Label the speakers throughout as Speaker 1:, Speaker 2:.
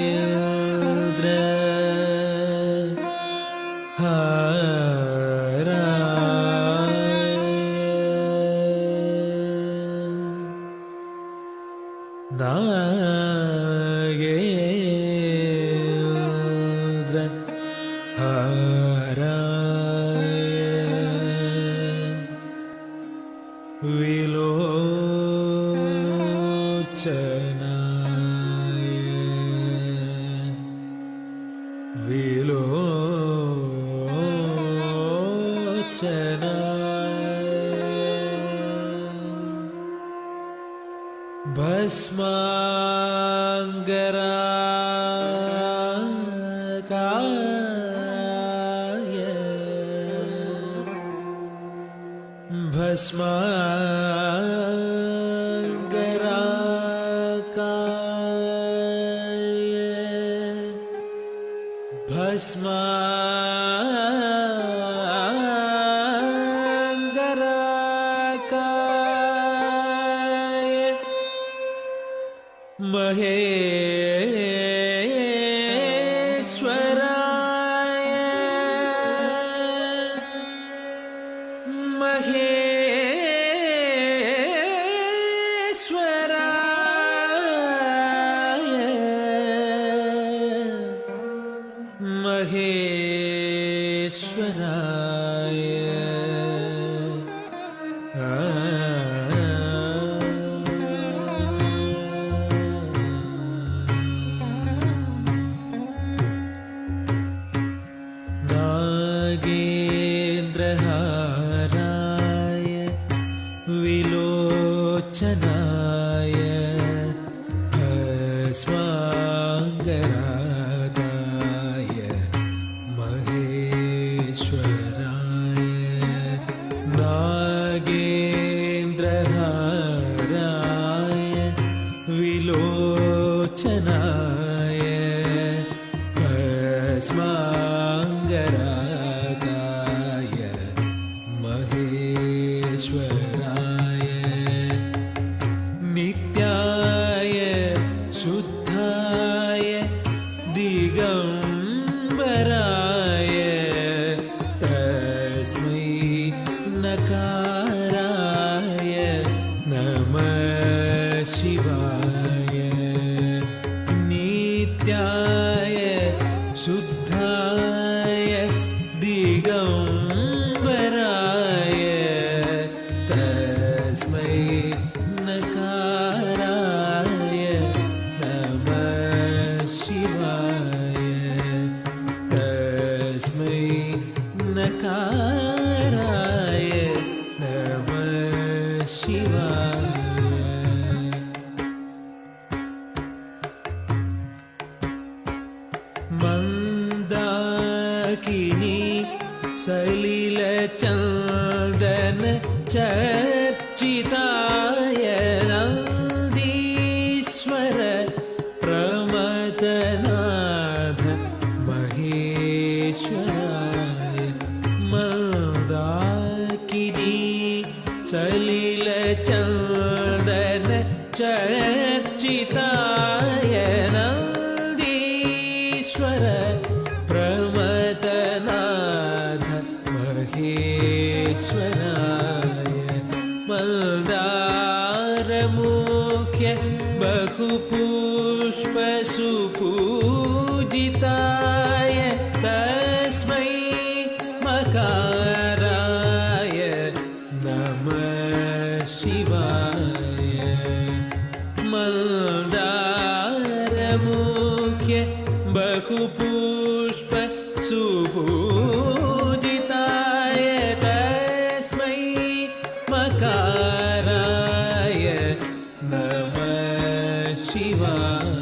Speaker 1: नागेन्द्र नागेन्द्र विलोचनाय भस्मांगरागाय भस्मांगरागाय महेश्वराय महेश्वराय नागेन्द्रहाराय विलोचनाय भस्मांगरागाय महेश्वराय नागेन्द्रहाराय विलोचनाय भस्मांगरागाय महेश्वराय नित्याय शुद्धाय दिगंबराय तस्मै नकाराय नमः शिवाय नित्याय शुद्धाय दिगंबराय तस्मै नकाराय नमः शिवाय तस्मै नकाराय नमः शिवाय मंदाकिनी सलिलचंदन चर्चिताय नंदीश्वर प्रमथनाथ महेश्वराय मंदाकिनी सलिलचंदन चर्चिताय नंदीश्वर प्रमथनाथ महेश्वराय मल्दारमुख्य बहुपुष्प सुपूजिताय तस्मै मकाराय नमः शिवाय मल्दारमुख्य बहुपुष्प सुपूजिताय तस्मै मकाराय नमः शिवाय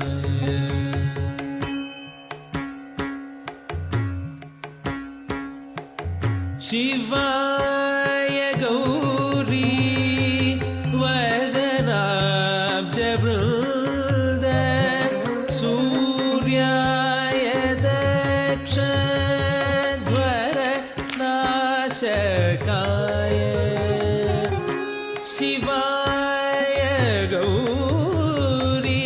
Speaker 1: शिवाय गौरी वदनाब्जवृन्द सूर्याय दक्षध्वरनाशकाय शिवाय गौरी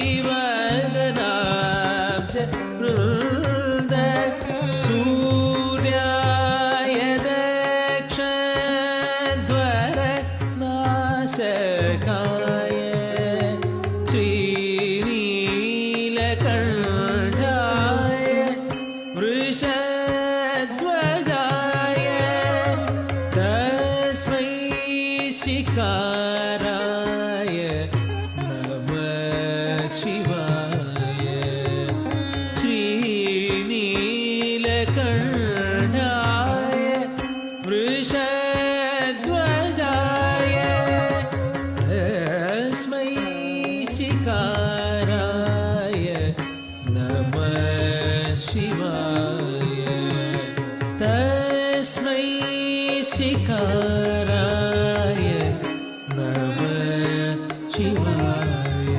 Speaker 1: शिवाय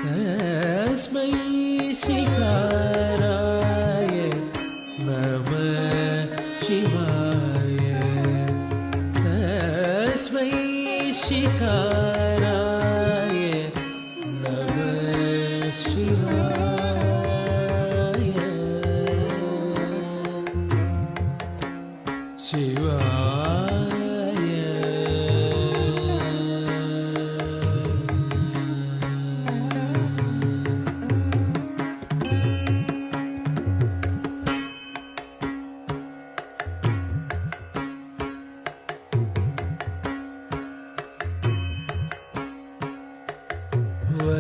Speaker 1: तस्मै शिकाराय नमः शिवाय तस्मै शिकाराय नमः शिवाय शिवाय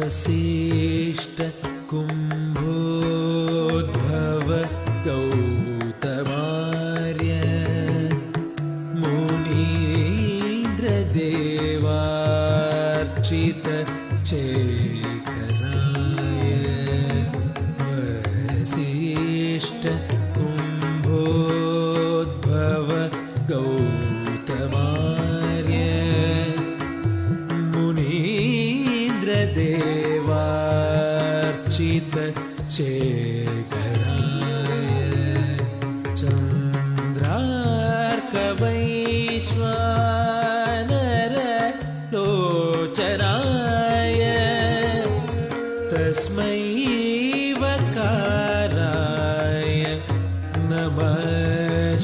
Speaker 1: वसिष्ठ कुम्भोद्भव गौतमार्य मुनीन्द्रदेवार्चित शेखराय वसिष्ठ कुम्भोद्भव गौतमार्य मुनीन्द्रदेवार्चित शेखराय चन्द्रार्कवैश्वानर लोचनाय तस्मै वकाराय नमः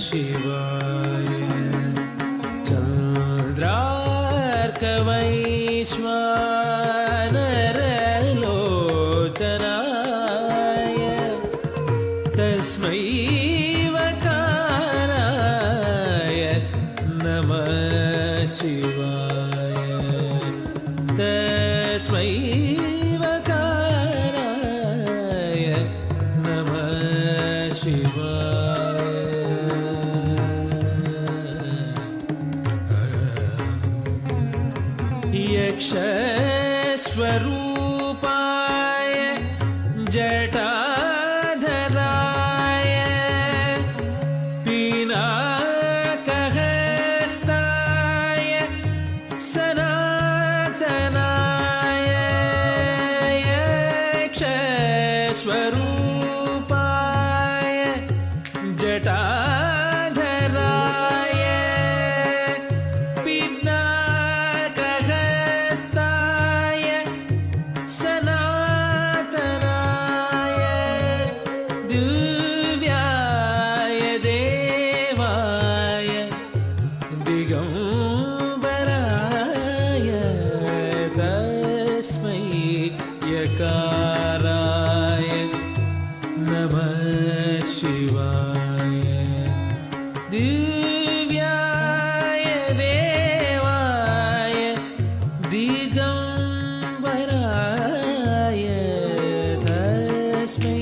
Speaker 1: शिवाय चन्द्रार्कवैश्वानर लोचनाय तस्मै वकाराय नमः शिवाय तस्मै वकाराय नमः शिवाय यक्षस्वरूपाय जटाधराय पिनाकहस्ताय सनातनाय यक्षस्वरूपाय जटाधराय पिनाकहस्ताय सनातनाय दिव्याय देवाय दिगम्बराय तस्मै यकाराय नमः शिवाय दिव्याय देवाय दिगम्बराय तस्मै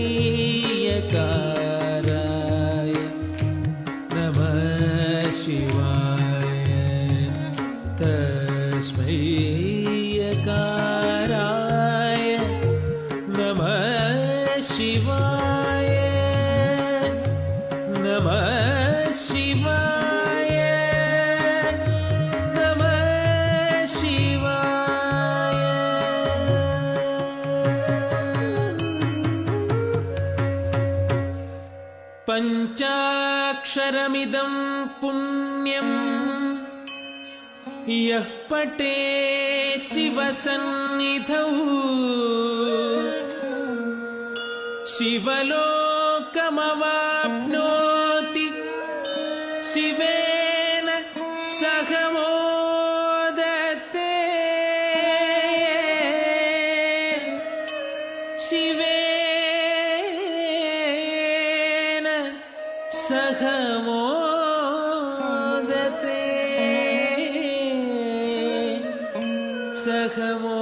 Speaker 1: यकाराय नमः शिवाय तस्मै यकाराय नमः शिवाय नमः शिवाय नमः शिवाय पञ्चाक्षरमिदं पुण्यं यः पठे शिवसन्निधौ शिवलोकमवाप्नोति शिवेन सह मोदते शिवेन सह मोदते सह मोदते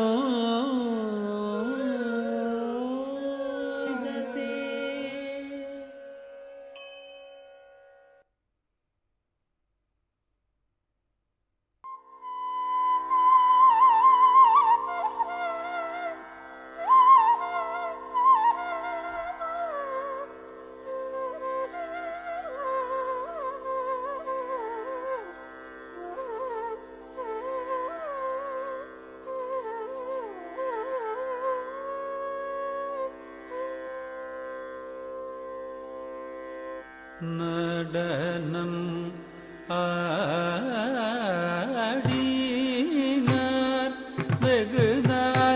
Speaker 2: நடனம் ஆடினார் வெகு நாகரிகமாகவே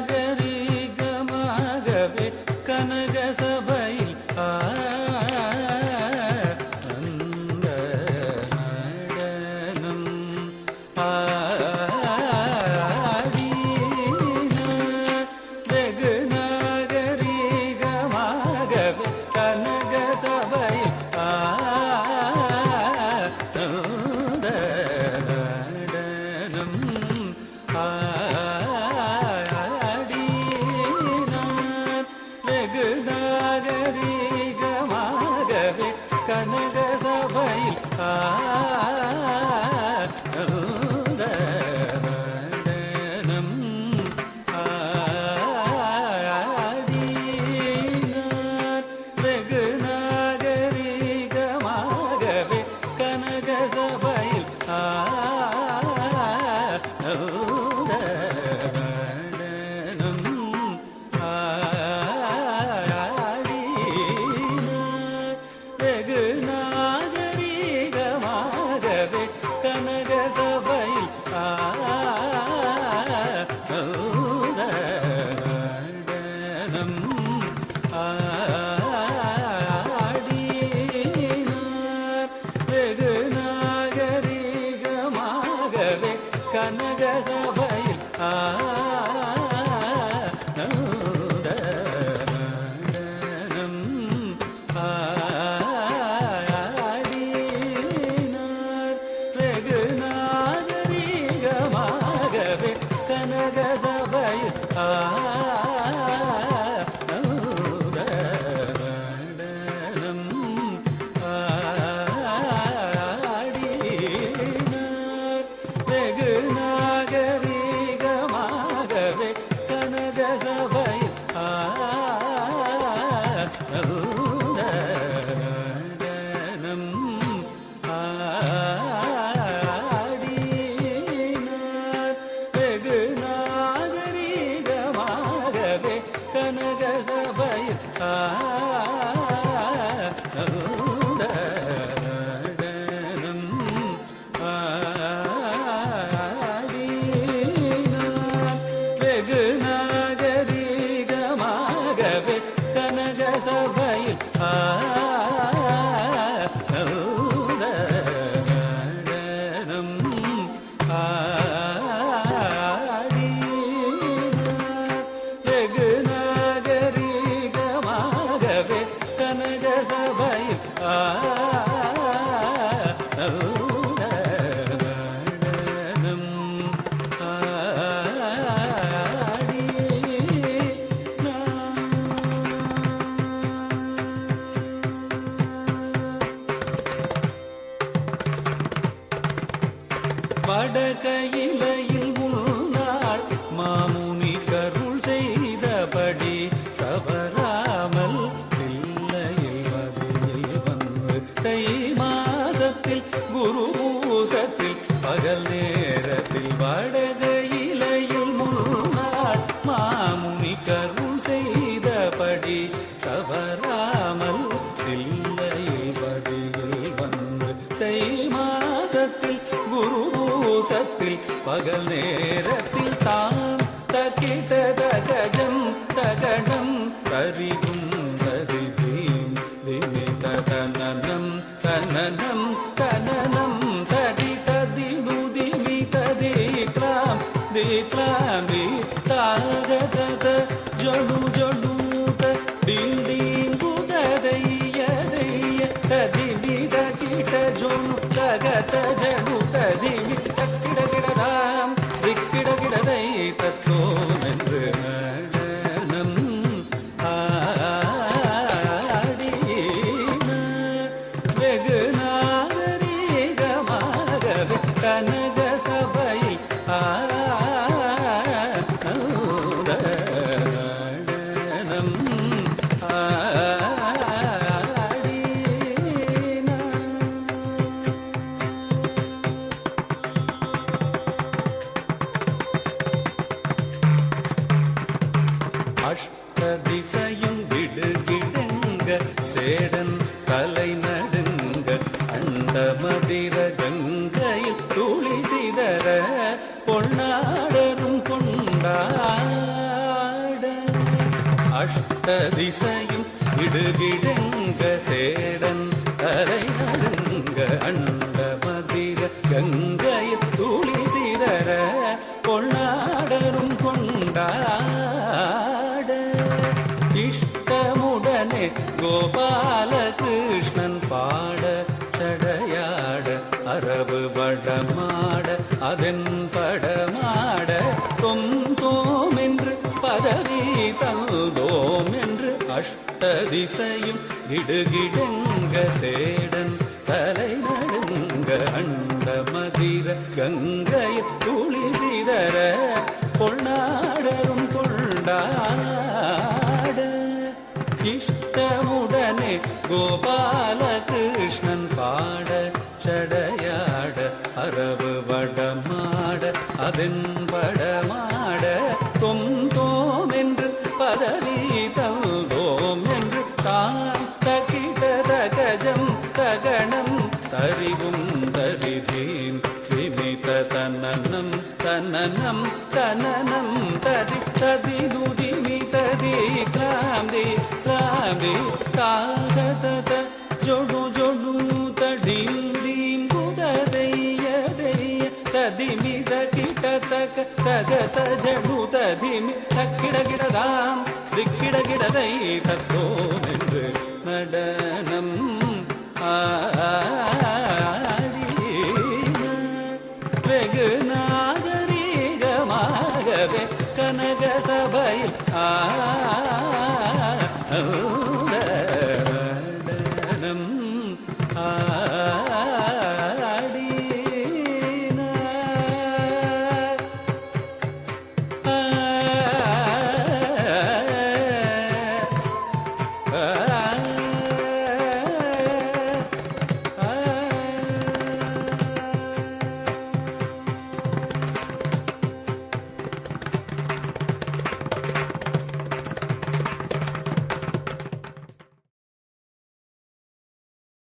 Speaker 2: கனக சபையில் அந்த நடனம் ஆடினார் வெகு நாகரிகமாகவே கனக சபையில் கனக சபையில் நடனம் ஆடினார் வெகு நாகரிகமாகவே கனக சபையில் வெகு நாகரிகமாகவே கனக சபையில் நடனம் ஆடினார் வெகு நாகரிகமாகவே கனக சபையில் கனக சபையில் நடனம் ஆடினார் வெகு நாகரிகமாகவே கனக சபையில் நடனம் வெகு நாகரிகமாகவே கனக சபையில் நடனம் ஆடினார் வெகு நாகரிகமாகவே கனக சபையில் நடனம் வெகு நாகரிகமாகவே கனக சபையில் நடனம் வடகையிலையில் முன்னாள் மாமுனி கருள் செய்தபடி தவறாமல் பிள்ளையில் மதியில் வந்து தை மாசத்தில் குரு பூசத்தில் பகல் நேரத்தில் வடகையிலையில் முன்னாள் மாமுனி கருள் செய்தபடி தவறாமல் பிள்ளையில் மதியில் வந்து தை மாசத்தில் குரு பூசத்தில் பகல் நேரத்தில் தான் தக்கிட்ட தகஜம் தகடம் தரிகும் தரிதீம் திமி தகனனம் தனனம் தனனம் தரி ததி நுதிமி ததிக்லாம் திக்லாம் தாக தத ஜடு ஜடு டீம் டீம் குததைய தைய ததிமி தகிட்ட ஜோனு தகத ஜடு ததிமி தக்கிட கிடதாம் திக்கிட கிடதை தத்தோ என்று நடனம் ஆடினார் வெகு நாகரிகமாகவே கனக சபையில் நடனம் அஷ்ட திசையும் விடுகிடங்க சேடன் தலை நடுங்க திசையும் இடுகிடங்க சேடன் தலை நடுங்க அண்ட மதிர கங்கையில் துளி சிதற கொண்டாடரும் கொண்டாட இஷ்டமுடனே கோபால கிருஷ்ணன் பாட சடையாட அரபு வடமாட அதன் படமாட தொம் என்று பதவி தந்தோம் என்று அஷ்ட திசையும் இடுகிடங்க சேடன் தலை நடுங்க அண்ட மதிர கங்கை துளி சிதற பொன்னாடரும் கொண்டாட இஷ்டமுடனே கோபால கிருஷ்ணன் பாட சடையாட அரபு வடமாட அதன் படமாட தொம் என்று பதவி தந்தோம் என்று தான் தகிட கஜம் தகணம் தரிவும் தரிதீன் விமித தனனம் தனனம் தனனம் ததி ததி துதிமி ததி கிளாந்தி கிளாந்தி தாகத ஜொடு ஜொடு தடிம் தீம் குததைய தைய ததிமித கிட தக தகத ஜடு ததிமி தக்கிட கிடதாம் திக்கிட கிடதை தத்தோ